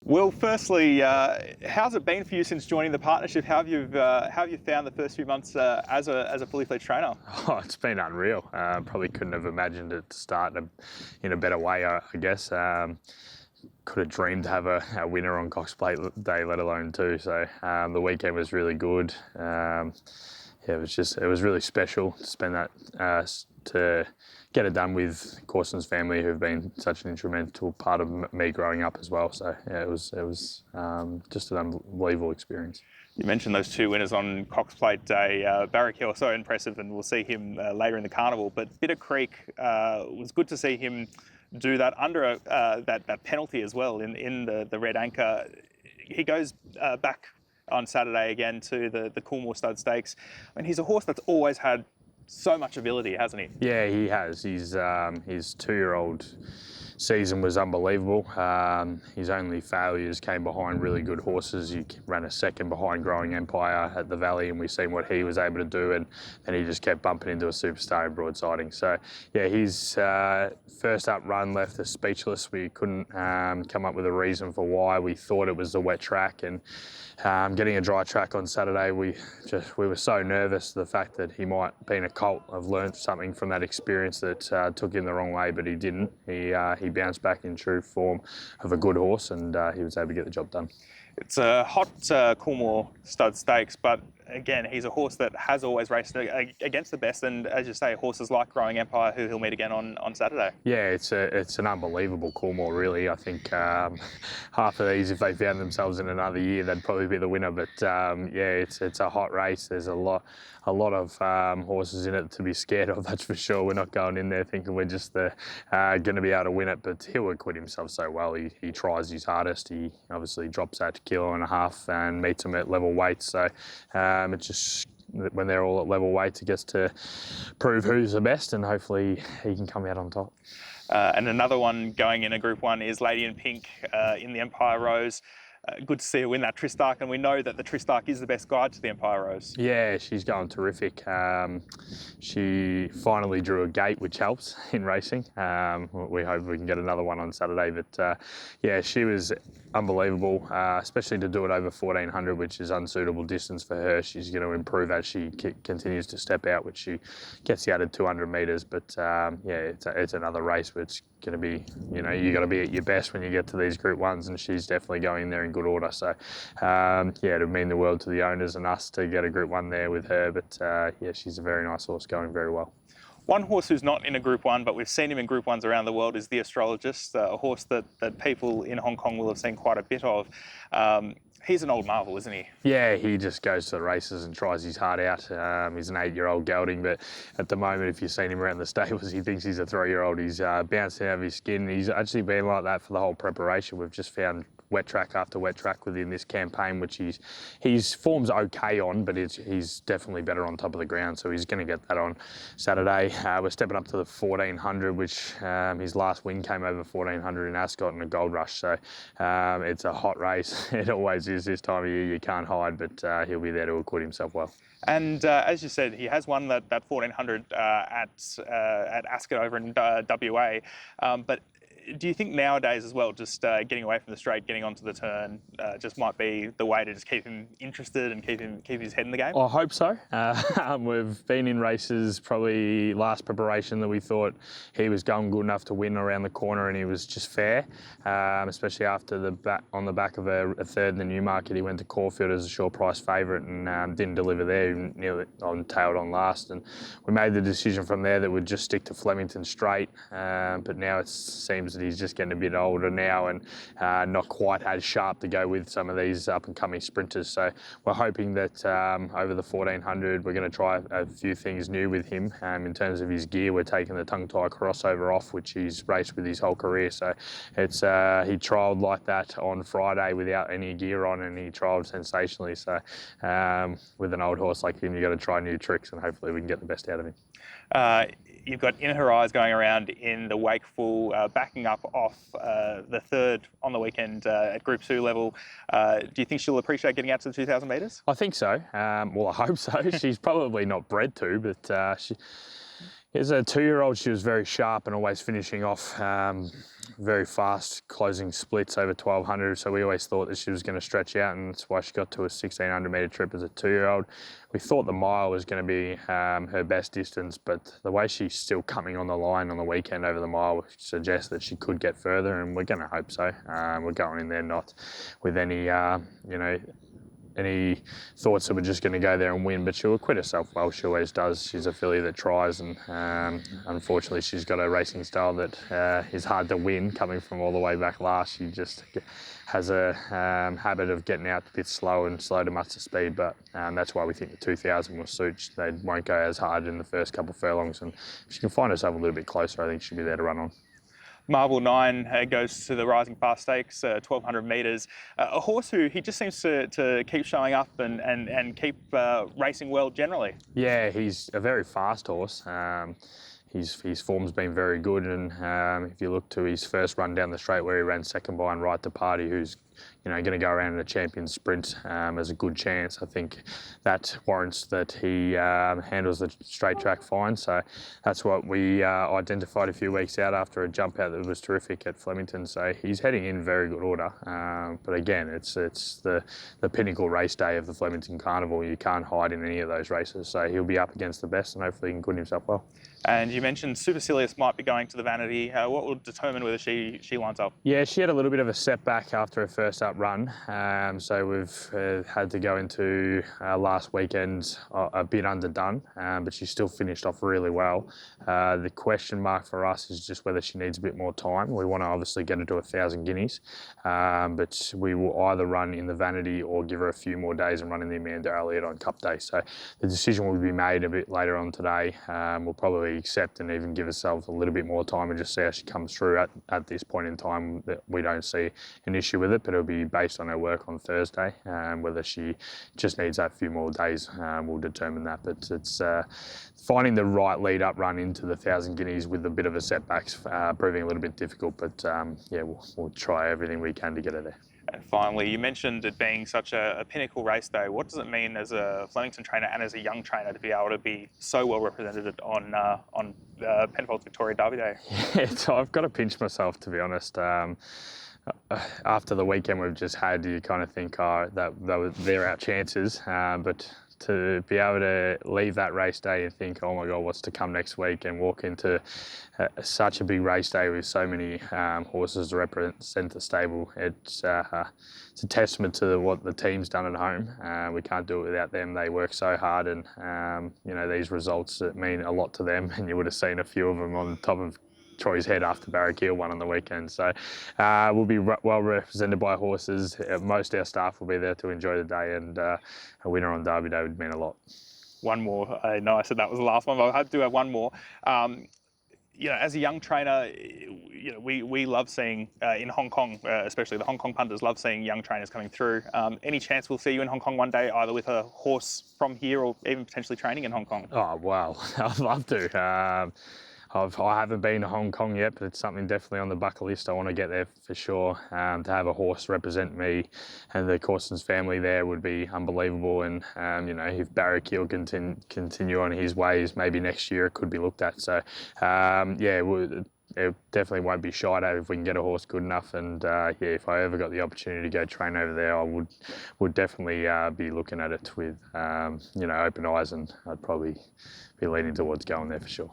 Well, firstly, how's it been for you since joining the partnership? How have you found the first few months as a fully fledged trainer? Oh, it's been unreal. Probably couldn't have imagined it to start in a better way, I guess. Could have dreamed to have a winner on Cox Plate Day, let alone two. So the weekend was really good. Yeah, it was really special to spend that, to get it done with Corson's family, who've been such an instrumental part of me growing up as well. So yeah, it was just an unbelievable experience. You mentioned those two winners on Cox Plate Day. Barrack Hill, so impressive, and we'll see him later in the carnival. But Bitter Creek was good to see him do that under that penalty as well in the red anchor. He goes back on Saturday again to the Coolmore Stud Stakes. I mean, he's a horse that's always had so much ability, hasn't he? Yeah, he has. His 2-year-old season was unbelievable. His only failures came behind really good horses. He ran a second behind Growing Empire at the Valley, and we've seen what he was able to do, and he just kept bumping into a superstar in Broadsiding. So yeah, his first up run left us speechless. We couldn't come up with a reason for why. We thought it was the wet track, and getting a dry track on Saturday, we were so nervous. The fact that he might be in a colt, I've learned something from that experience that took him the wrong way, but he didn't. He bounced back in true form of a good horse, and he was able to get the job done. It's a hot Coolmore Stud Stakes, but again, he's a horse that has always raced against the best, and as you say, horses like Growing Empire, who he'll meet again on Saturday. Yeah, it's an unbelievable Coolmore, really. I think half of these, if they found themselves in another year, they'd probably be the winner. But yeah, it's a hot race. There's a lot of horses in it to be scared of, that's for sure. We're not going in there thinking we're just going to be able to win it, but he'll acquit himself so well. He tries his hardest. He obviously drops that 1.5 kilo and meets them at level weight. So it's just, when they're all at level weights, it gets to prove who's the best, and hopefully he can come out on top. And another one going in a Group 1 is Lady in Pink in the Empire Rose. Good to see her win that Tristark, and we know that the Tristark is the best guide to the Empire Rose. Yeah, she's going terrific. She finally drew a gate, which helps in racing. We hope we can get another one on Saturday, but yeah, she was unbelievable, especially to do it over 1400, which is unsuitable distance for her. She's going to improve as she continues to step out, which she gets the added 200 metres. But yeah, it's another race where it's going to be, you got to be at your best when you get to these Group 1s, and she's definitely going there in good order. So yeah, it would mean the world to the owners and us to get a Group 1 there with her. But yeah, she's a very nice horse, going very well. One horse who's not in a Group 1, but we've seen him in Group 1s around the world, is the Astrologist, a horse that people in Hong Kong will have seen quite a bit of. He's an old marvel, isn't he? Yeah, he just goes to the races and tries his heart out. He's an 8-year-old gelding, but at the moment, if you've seen him around the stables, he thinks he's a 3-year-old. He's bouncing out of his skin. He's actually been like that for the whole preparation. We've just found wet track after wet track within this campaign, which his form's okay on, but he's definitely better on top of the ground, so he's going to get that on Saturday. We're stepping up to the 1400, which his last win came over 1400 in Ascot in a Gold Rush, so it's a hot race. It always is this time of year. You can't hide, but he'll be there to acquit himself well. And as you said, he has won that 1400 at Ascot over in WA, but do you think nowadays as well, just getting away from the straight, getting onto the turn, just might be the way to just keep him interested and keep his head in the game? I hope so. We've been in races, probably last preparation, that we thought he was going good enough to win around the corner, and he was just fair, especially after on the back of a third in the Newmarket. He went to Caulfield as a short price favourite and didn't deliver there, nearly tailed on last. And we made the decision from there that we'd just stick to Flemington straight, but now it seems that he's just getting a bit older now and not quite as sharp to go with some of these up-and-coming sprinters. So we're hoping that over the 1400, we're going to try a few things new with him. In terms of his gear, we're taking the tongue-tie crossover off, which he's raced with his whole career. So it's he trialled like that on Friday without any gear on, and he trialled sensationally. So with an old horse like him, you've got to try new tricks, and hopefully we can get the best out of him. You've got In Her Eyes going around in the Wakeful, backing up off the third on the weekend at Group 2 level. Do you think she'll appreciate getting out to the 2,000 metres? I think so. Well, I hope so. She's probably not bred to, but as a 2-year-old, she was very sharp and always finishing off very fast closing splits over 1200, so we always thought that she was going to stretch out, and that's why she got to a 1600 metre trip as a 2-year-old. We thought the mile was going to be her best distance, but the way she's still coming on the line on the weekend over the mile suggests that she could get further, and we're going to hope so. We're going in there not with any, any thoughts that we're just going to go there and win, but she'll acquit herself well. She always does. She's a filly that tries, and unfortunately she's got a racing style that is hard to win. Coming from all the way back last, she just has a habit of getting out a bit slow and slow to much to speed, but that's why we think the 2000 will suit. They won't go as hard in the first couple of furlongs, and if she can find herself a little bit closer, I think she'll be there to run on. Marble 9 goes to the Rising Fast Stakes, 1200 metres. A horse who he just seems to keep showing up and keep racing well generally. Yeah, he's a very fast horse. His form's been very good, and if you look to his first run down the straight where he ran second behind Right to Party, who's going to go around in a champion sprint as a good chance, I think that warrants that he handles the straight track fine. So that's what we identified a few weeks out after a jump out that was terrific at Flemington. So he's heading in very good order. But again, it's the pinnacle race day of the Flemington Carnival. You can't hide in any of those races. So he'll be up against the best, and hopefully he can good himself well. And you mentioned Supercilious might be going to the Vanity. What will determine whether she lines up? Yeah, she had a little bit of a setback after her first up run. So we've had to go into last weekend a bit underdone, but she still finished off really well. The question mark for us is just whether she needs a bit more time. We want to obviously get her to 1,000 guineas, but we will either run in the Vanity or give her a few more days and run in the Amanda Elliott on Cup Day. So the decision will be made a bit later on today. We'll probably accept and even give ourselves a little bit more time and just see how she comes through at this point in time. That we don't see an issue with it, but it'll be based on her work on Thursday. Whether she just needs that few more days will determine that. But it's finding the right lead up run into the 1,000 guineas with a bit of a setbacks proving a little bit difficult, but yeah, we'll try everything we can to get her there. And finally, you mentioned it being such a pinnacle race day. What does it mean as a Flemington trainer and as a young trainer to be able to be so well represented on Penfolds Victoria Derby Day? Yeah, so I've got to pinch myself, to be honest. After the weekend we've just had, you kind of think, oh, they're our chances, but to be able to leave that race day and think, oh my God, what's to come next week, and walk into such a big race day with so many horses to represent the stable, it's a testament to what the team's done at home. We can't do it without them. They work so hard, and these results mean a lot to them, and you would have seen a few of them on the top of Troy's Head after Barrack Hill won on the weekend. So we'll be well represented by horses. Most of our staff will be there to enjoy the day, and a winner on Derby Day would mean a lot. One more. I know I said that was the last one, but I do have one more. As a young trainer, we love seeing in Hong Kong, especially the Hong Kong punters love seeing young trainers coming through. Any chance we'll see you in Hong Kong one day, either with a horse from here or even potentially training in Hong Kong? Oh, wow. I'd love to. I haven't been to Hong Kong yet, but it's something definitely on the bucket list. I want to get there for sure. To have a horse represent me and the Corson's family there would be unbelievable. And if Barrack Hill continue on his ways, maybe next year it could be looked at. So it definitely won't be shied at if we can get a horse good enough. And if I ever got the opportunity to go train over there, I would definitely be looking at it with open eyes, and I'd probably be leaning towards going there for sure.